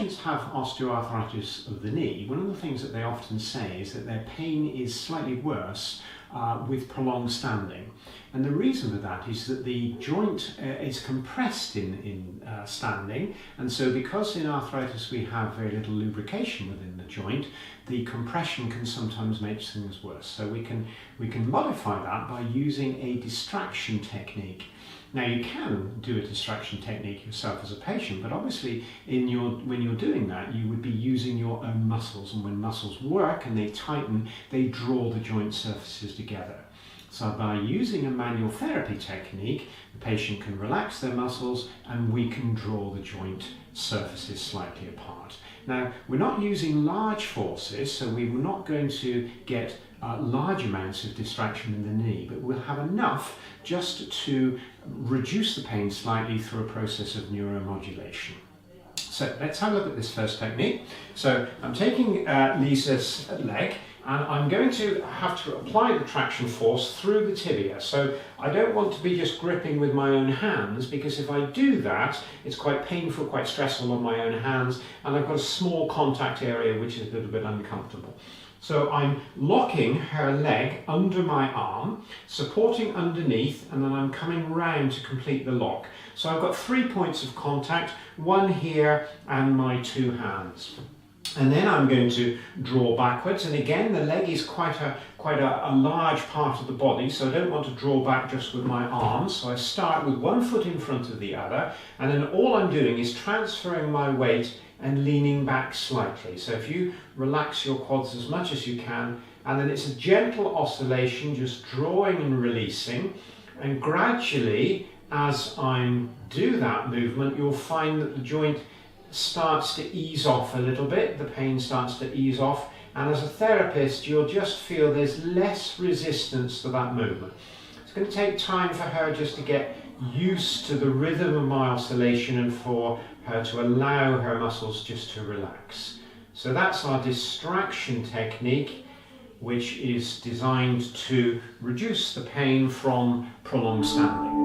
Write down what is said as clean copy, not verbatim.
patients have osteoarthritis of the knee, one of the things that they often say is that their pain is slightly worse with prolonged standing. And the reason for that is that the joint is compressed in standing, and so because in arthritis we have very little lubrication within the joint, the compression can sometimes make things worse. So we can modify that by using a distraction technique. Now you can do a distraction technique yourself as a patient, but obviously when you're doing that you would be using your own muscles, and when muscles work and they tighten, they draw the joint surfaces together. So by using a manual therapy technique, the patient can relax their muscles and we can draw the joint surfaces slightly apart. Now, we're not using large forces, so we're not going to get large amounts of distraction in the knee, but we'll have enough just to reduce the pain slightly through a process of neuromodulation. So let's have a look at this first technique. So I'm taking Lisa's leg, and I'm going to have to apply the traction force through the tibia. So I don't want to be just gripping with my own hands, because if I do that, it's quite painful, quite stressful on my own hands, and I've got a small contact area which is a little bit uncomfortable. So I'm locking her leg under my arm, supporting underneath, and then I'm coming round to complete the lock. So I've got 3 points of contact, one here and my 2 hands. And then I'm going to draw backwards, and again the leg is quite a large part of the body, so I don't want to draw back just with my arms. So I start with one foot in front of the other, and then all I'm doing is transferring my weight and leaning back slightly. So if you relax your quads as much as you can, and then it's a gentle oscillation, just drawing and releasing, and gradually as I do that movement, you'll find that the joint starts to ease off a little bit, the pain starts to ease off, and as a therapist you'll just feel there's less resistance to that movement. It's going to take time for her just to get used to the rhythm of my oscillation and for her to allow her muscles just to relax. So that's our distraction technique, which is designed to reduce the pain from prolonged standing.